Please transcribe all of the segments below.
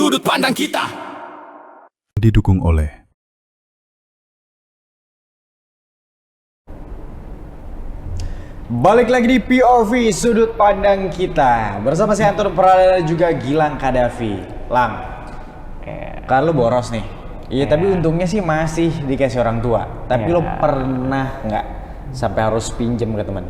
Sudut pandang kita didukung oleh Balik lagi di POV Sudut Pandang Kita bersama saya Anton Pradana dan juga Gilang Kadafi. Lang, kan lu boros nih. Iya, tapi untungnya sih masih dikasih orang tua. Tapi lu pernah nggak sampai harus pinjem ke teman?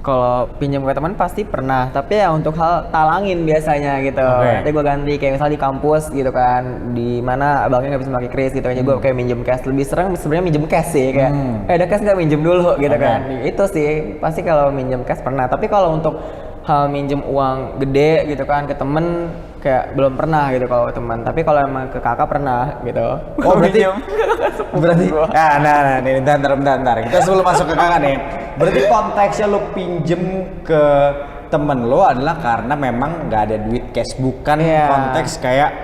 Kalau pinjam ke teman pasti pernah, tapi ya untuk hal talangin biasanya gitu. Nanti gue ganti kayak misalnya di kampus gitu kan, di mana abangnya nggak bisa pakai kris gitu, gue kayak minjem cash. Lebih sering sebenarnya minjem cash sih, kayak ada cash nggak minjem dulu gitu kan. Itu sih pasti kalau minjem cash pernah. Tapi kalau untuk hal minjem uang gede gitu kan ke temen kayak belum pernah gitu kalau ke teman. Tapi kalau emang ke kakak pernah gitu. Oh berarti nah nih bentar. Kita sebelum masuk ke kakak nih. Berarti konteksnya lo pinjem ke temen lo adalah karena memang nggak ada duit cash, bukan konteks kayak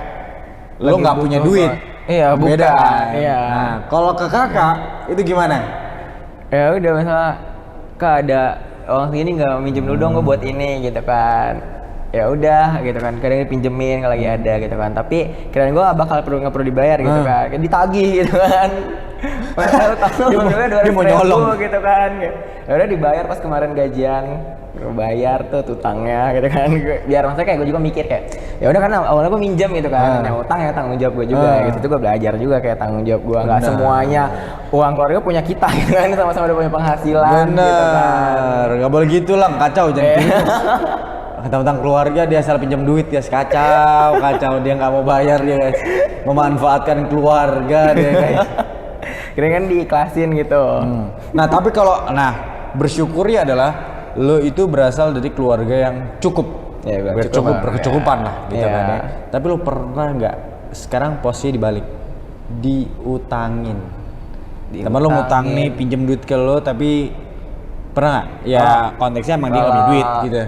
lo nggak punya duit. Iya, beda. Iya. Nah, kalau ke kakak itu gimana? Ya udah misalnya kak ada uang segini nggak minjem dulu dong gue buat ini gitu kan. Ya udah gitu kan, kadang dipinjemin kalau lagi ada gitu kan, tapi kirain gue nggak perlu dibayar gitu kan, kayak ditagih gitu kan. Dia mau nyolong gitu kan. Ya udah dibayar pas kemarin gajian, gue bayar tuh utangnya gitu kan. Biar maksudnya kayak gue juga mikir kayak ya udah kan awalnya gue minjem gitu kan, yang utang ya tanggung jawab gue juga gitu. Itu gue belajar juga kayak tanggung jawab gue, nggak semuanya uang keluarga punya kita gitu kan, sama-sama udah punya penghasilan. Bener, gitu kan. Gak boleh gitu lah, kacau jangan gitu. Tentang keluarga dia asal pinjam duit guys, kacau dia nggak mau bayar dia guys, memanfaatkan keluarga dia guys. Kira kan diiklasin gitu. Nah tapi kalau bersyukuri adalah lo itu berasal dari keluarga yang cukup, berkecukupan lah gitu kan ya. Tapi lo pernah nggak sekarang posisi dibalik, diutangin? Teman lo ngutang nih pinjam duit ke lo, tapi pernah nggak? Ya konteksnya emang dia nggak punya duit gitu.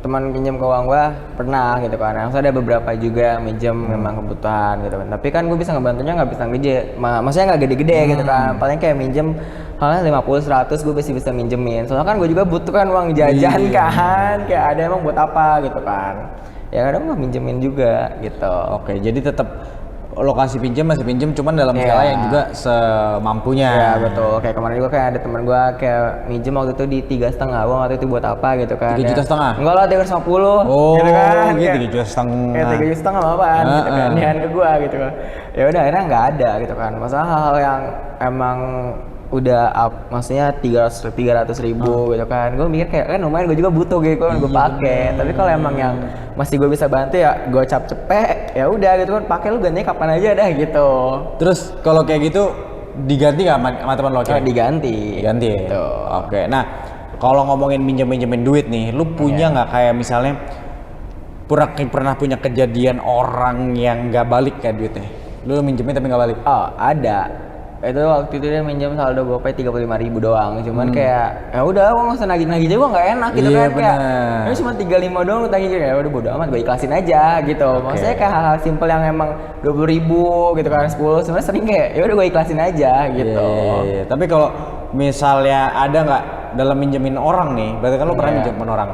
Teman pinjam ke uang gua pernah gitu kan. Maksudnya ada beberapa juga minjem memang kebutuhan gitu kan. Tapi kan gua bisa ngebantunya nggak bisa gede. Maksudnya nggak gede-gede gitu kan. Paling kayak minjem halnya 50-100 gua bisa minjemin. Soalnya kan gua juga butuh kan uang jajan kan. Kayak ada emang buat apa gitu kan. Ya kadang gua minjemin juga gitu. Oke, jadi tetap lokasi pinjam masih pinjam, cuman dalam skala yang juga semampunya. Ya betul. Kayak kemarin juga kayak ada teman gua kayak minjem waktu itu di 3,5. Gua nggak tahu itu buat apa gitu kan. 3,5 juta? Enggak lah, 350. Oh, gitu kan. Gitu 3,5 juta. Kayak 3,5 juta apaan gitu kan. Nian ke gua gitu kan. Ya udah akhirnya nggak ada gitu kan. Masalah hal-hal yang emang udah maksudnya 300 ribu gitu kan, gue mikir kayak kan lumayan, gue juga butuh gitu kan, gue pakai. Tapi kalau emang yang masih gue bisa bantu ya gue cepet ya udah gitu kan, pakai lu gantinya kapan aja dah gitu. Terus kalau kayak gitu diganti nggak sama teman lo? Diganti gitu. Oke. Nah kalau ngomongin minjemin duit nih, lu punya nggak kayak misalnya pernah punya kejadian orang yang nggak balik kayak duitnya, lu minjemin tapi nggak balik? Oh ada. Itu waktu itu dia minjem saldo GoPay 35.000 doang, cuman kayak ya udah gue nggak usah nagih juga nggak enak gitu kan. Kayak ini cuma 35 doang lu tagih aja, ya udah bodo amat, gue ikhlasin aja gitu. Maksudnya kayak hal-hal simpel yang emang 20.000 gitu kan, 10 sebenarnya sering kayak ya udah gue ikhlasin aja gitu. Tapi kalau misalnya ada nggak dalam minjemin orang nih, berarti kan lu pernah minjemin orang?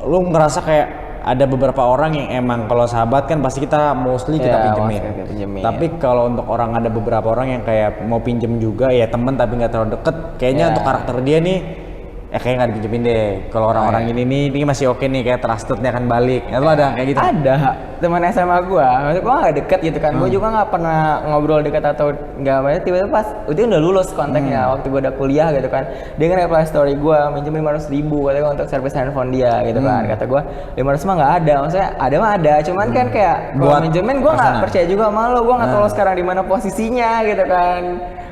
Lu ngerasa kayak ada beberapa orang yang emang kalau sahabat kan pasti kita mostly kita pinjemin. Tapi kalau untuk orang, ada beberapa orang yang kayak mau pinjem juga ya temen tapi nggak terlalu deket. Kayaknya untuk karakter dia nih kayak nggak dipinjemin deh. Kalau orang-orang ini masih oke nih, kayak trustednya akan balik. Itu ada kayak gitu? Ada teman SMA gua, maksud gua nggak deket gitu kan. Gua juga nggak pernah ngobrol deket atau nggak, banyak. Tiba-tiba pas itu udah lulus kontaknya, waktu gua udah kuliah gitu kan, dia nge-reply story gua minjem 500.000 katanya untuk servis handphone dia gitu kan. Kata gua 500 mah nggak ada, maksudnya ada mah ada, cuman kan kayak kalau minjemin gua nggak percaya juga sama lo. Gua nggak tahu lo sekarang di mana posisinya gitu kan.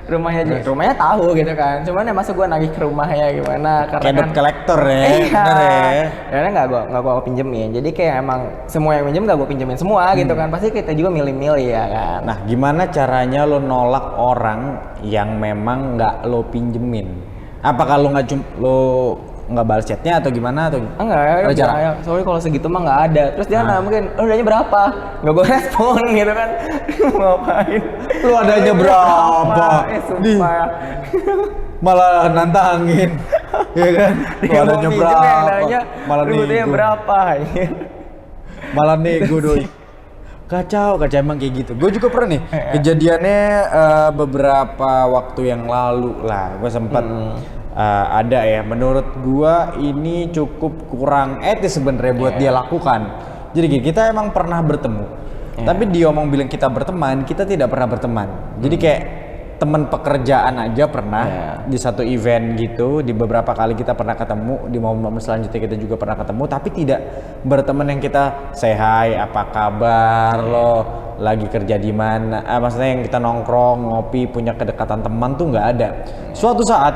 Rumahnya tahu gitu kan, cuman ya masa gue nagih ke rumahnya gimana, karena kayak kan kolektor ya. Bener ya. Karena nggak gue pinjemin, jadi kayak emang semua yang minjem nggak gue pinjemin semua gitu kan, pasti kita juga milih-milih ya kan. Nah gimana caranya lo nolak orang yang memang nggak lo pinjemin? Apa kalau nggak balas chatnya atau gimana atau enggak ya, sorry kalau segitu mah nggak ada. Terus dia mungkin lo udahnya berapa, nggak gue respon gitu kan. Ngapain lu adanya berapa? Sumpah. Malah nantangin ya kan, lu adanya berapa, malah nego berapa malah nego doi. Kacau emang kayak gitu. Gue juga pernah nih kejadiannya beberapa waktu yang lalu lah. Gue sempat ada ya. Menurut gue ini cukup kurang etis sebenarnya buat dia lakukan. Jadi gini, kita emang pernah bertemu. Tapi dia ngomong bilang kita berteman, kita tidak pernah berteman. Jadi kayak teman pekerjaan aja pernah di satu event gitu, di beberapa kali kita pernah ketemu, di momen-momen selanjutnya kita juga pernah ketemu, tapi tidak berteman yang kita say hi, apa kabar lo, lagi kerja di mana, maksudnya yang kita nongkrong, ngopi, punya kedekatan teman tuh nggak ada. Suatu saat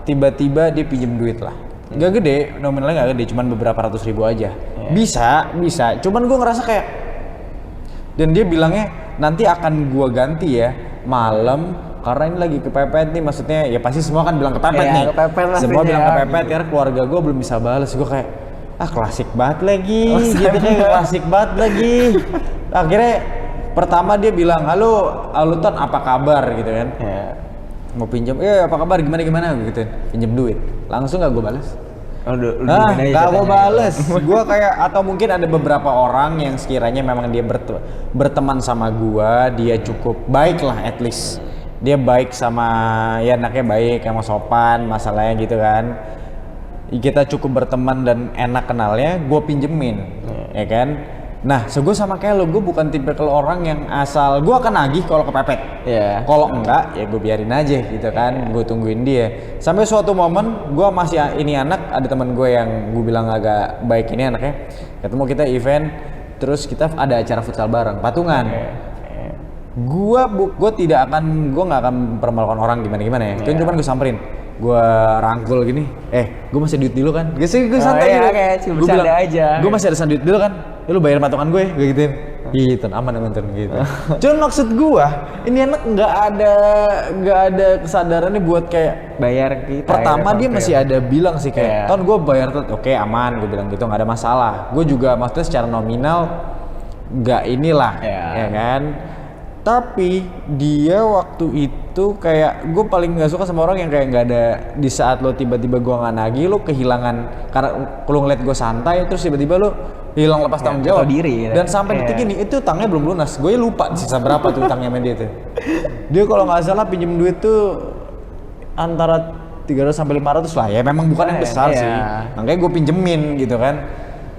tiba-tiba dia pinjem duit lah, nggak gede, nominalnya nggak gede, cuman beberapa ratus ribu aja. Bisa, cuman gue ngerasa kayak, dan dia bilangnya nanti akan gue ganti ya malam, karena ini lagi kepepet nih, maksudnya ya pasti semua kan bilang kepepet nih, semua bilang kepepet karena keluarga gue belum bisa balas. Gue kayak klasik banget lagi, gitu kan, klasik banget lagi. Akhirnya pertama dia bilang halo Ton apa kabar gitu kan, mau pinjam, apa kabar, gimana gitu, pinjam duit, langsung gak gue balas. Gak gue bales. Gue kayak, atau mungkin ada beberapa orang yang sekiranya memang dia berteman sama gue, dia cukup baik lah, at least dia baik sama, ya anaknya baik, emang sopan, masalahnya gitu kan, kita cukup berteman dan enak kenalnya, gue pinjemin, ya kan. Nah, gue sama kayak lo, gue bukan tipe kalau orang yang asal, gue akan nagih kalau kepepet. Kalau enggak, ya gue biarin aja gitu kan, gue tungguin dia. Sampai suatu momen, gue masih, ini anak, ada teman gue yang gue bilang agak baik ini anaknya, ketemu kita event, terus kita ada acara futsal bareng, patungan. Gue tidak akan, gue nggak akan permalukan orang gimana ya. Cuman gue samperin, gue rangkul gini, gue masih duit dulu kan, gue santai gitu, gue bilang gue masih ada duit dulu kan, ya lu bayar patungan gue gituin, gitu aman gitu. Cuman maksud gue, ini anak nggak ada kesadarannya buat kayak bayar kita. Pertama dia masih ada bilang sih kayak, Ton gue bayar tuh, oke aman, gue bilang gitu, nggak ada masalah. Gue juga maksudnya secara nominal nggak inilah, ya kan. Tapi dia waktu itu kayak, gue paling nggak suka sama orang yang kayak nggak ada, di saat lo tiba-tiba gue nggak nagih, lo kehilangan karena lo ngeliat gue santai, terus tiba-tiba lo hilang lepas tanggung jawab diri, dan sampai detik ini itu utangnya belum lunas. Gue lupa sisa berapa tuh utangnya sama dia tuh. Dia kalau nggak salah pinjem duit tuh antara 300 sampai 500 lah ya, memang bukan yang besar sih, makanya gue pinjemin gitu kan.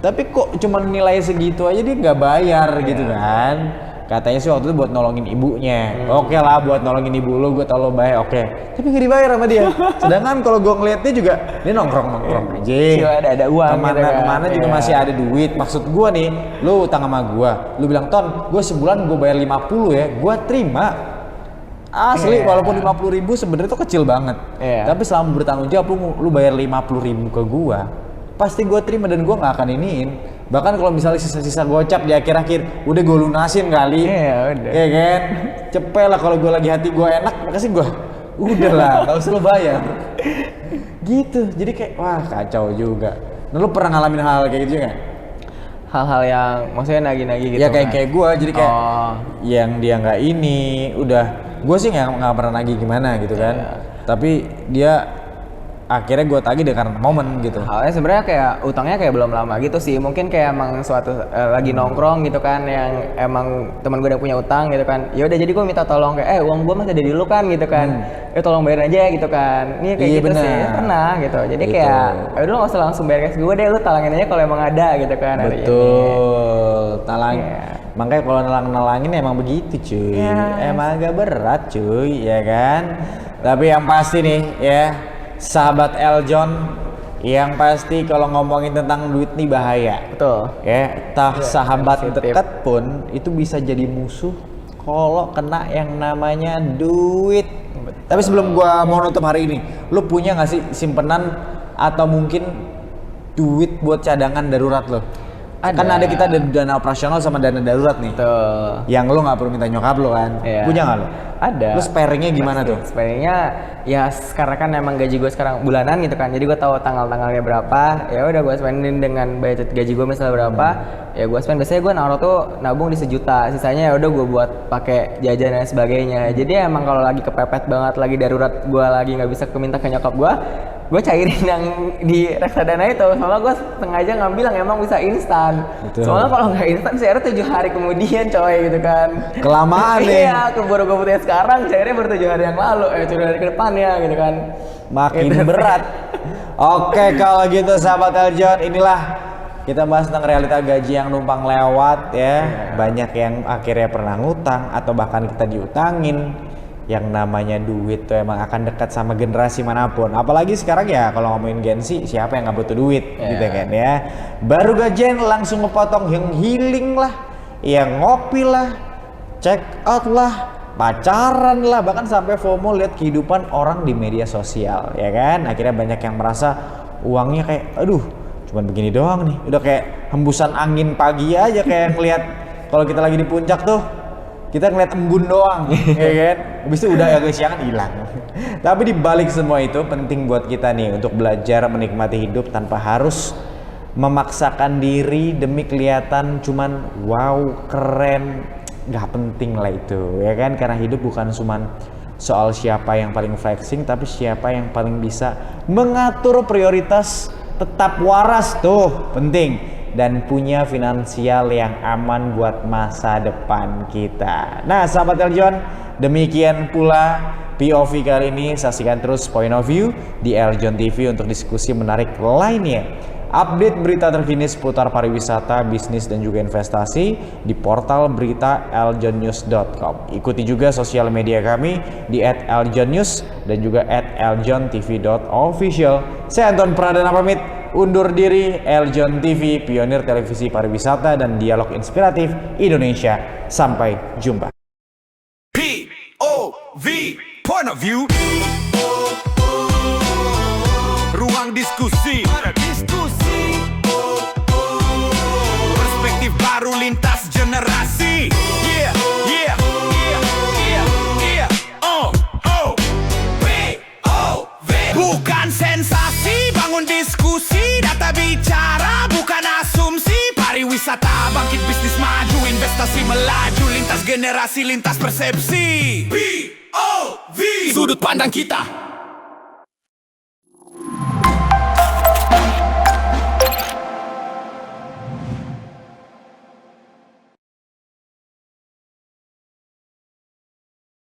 Tapi kok cuma nilai segitu aja dia nggak bayar gitu kan. Katanya sih waktu itu buat nolongin ibunya. Oke lah, buat nolongin ibu lo, gue tau lo baik, oke. Tapi gak dibayar sama dia. Sedangkan kalau gue ngeliatnya juga, dia nongkrong aja. Ada uang. Kemana juga masih ada duit. Maksud gue nih, lo utang sama gue. Lo bilang, Ton, gue sebulan gue bayar 50 ya. Gue terima. Asli, walaupun 50 ribu sebenarnya itu kecil banget. Tapi selama bertanggung jawab, lu bayar 50 ribu ke gue, pasti gue terima dan gue gak akan iniin. Bahkan kalau misalnya sisa-sisa gocap di akhir-akhir udah gue lunasin kali, ya kan, cepet lah. Kalau gue lagi hati gue enak, makasih gue, udah lah, gak usah lo bayar, gitu. Jadi kayak wah kacau juga. Nah, lo pernah ngalamin hal kayak gitu nggak? Hal-hal yang maksudnya nagih-nagih gitu? Ya kayak gue, jadi kayak yang dia nggak ini, udah gue sih nggak pernah nagih gimana gitu kan, tapi dia akhirnya gue tagih deh karena momen gitu. Halnya sebenarnya kayak utangnya kayak belum lama gitu sih. Mungkin kayak emang suatu lagi nongkrong gitu kan, yang emang teman gue udah punya utang gitu kan. Ya udah jadi gue minta tolong kayak uang gue masih ada di lu kan gitu kan. Tolong bayar aja gitu kan. Ini kayak gitu bener. Sih pernah gitu. Jadi gitu. Kayak udah lu nggak usah langsung bayar cash gue deh, lu talangin aja kalau emang ada gitu kan. Betul. Talang. Makanya kalau nalangin emang begitu cuy. Emang agak berat cuy, ya kan. Tapi yang pasti nih ya, sahabat Eljon, yang pasti kalau ngomongin tentang duit nih bahaya. Betul. Ya, sahabat dekat pun itu bisa jadi musuh kalau kena yang namanya duit. Betul. Tapi sebelum gua mau nutup hari ini, lu punya nggak sih simpenan atau mungkin duit buat cadangan darurat lo? Kan ada kita ada dana operasional sama dana darurat nih. Betul. Yang lo nggak perlu minta nyokap lo kan? Punya nggak lo? Ada. Lu sparingnya gimana tuh? Sparingnya ya karena kan emang gaji gue sekarang bulanan gitu kan, jadi gue tahu tanggal-tanggalnya berapa, ya udah gue spendin dengan budget gaji gue misalnya berapa, ya gue spend. Biasanya gue naruh tuh nabung di 1 juta, sisanya ya udah gue buat pakai jajan dan sebagainya. Jadi emang kalau lagi kepepet banget, lagi darurat, gue lagi nggak bisa minta ke nyokap gue cairin yang di reksadana itu. Soalnya gue sengaja ngambil yang emang bisa instan. Soalnya kalau nggak instan cairnya 7 hari kemudian coy gitu kan. Kelamaan nih. Iya, keburu gue butuhnya sekarang, cairnya baru 7 hari yang lalu, 7 hari ke depannya gitu kan. Makin berat. Oke, kalau gitu sahabat Eljon, inilah kita bahas tentang realita gaji yang numpang lewat ya. Banyak yang akhirnya pernah ngutang atau bahkan kita diutangin. Yang namanya duit tuh emang akan dekat sama generasi manapun. Apalagi sekarang ya kalau ngomongin Gen Z, siapa yang nggak butuh duit gitu kan ya. Baru gajian langsung ngepotong yang healing lah, yang ngopi lah, check out lah, pacaran lah, bahkan sampai FOMO lihat kehidupan orang di media sosial ya kan. Akhirnya banyak yang merasa uangnya kayak aduh cuman begini doang nih, udah kayak hembusan angin pagi aja, kayak ngeliat kalau kita lagi di puncak tuh kita ngeliat embun doang ya kan, habis itu udah ya kesiangan hilang. Tapi di balik semua itu penting buat kita nih untuk belajar menikmati hidup tanpa harus memaksakan diri demi kelihatan cuman wow keren. Nggak penting lah itu ya kan, karena hidup bukan cuman soal siapa yang paling flexing, tapi siapa yang paling bisa mengatur prioritas, tetap waras tuh penting, dan punya finansial yang aman buat masa depan kita. Nah sahabat Eljon, demikian pula POV kali ini. Saksikan terus Point of View di Eljon TV untuk diskusi menarik lainnya. Update berita terkini seputar pariwisata, bisnis dan juga investasi di portal berita eljonnews.com. Ikuti juga sosial media kami di @eljonnews dan juga @eljontv.official. Saya Anton Pradana pamit undur diri. Eljon TV, pionir televisi pariwisata dan dialog inspiratif Indonesia. Sampai jumpa. POV, Point of View. Ruang diskusi. Perspektif baru lintas generasi. Yeah, yeah, yeah, yeah, yeah. POV. Bukan sensasi, bangun diskusi, data bicara, bukan asumsi. Pariwisata bangkit, bisnis maju, investasi melaju, lintas generasi, lintas persepsi. POV, sudut pandang kita.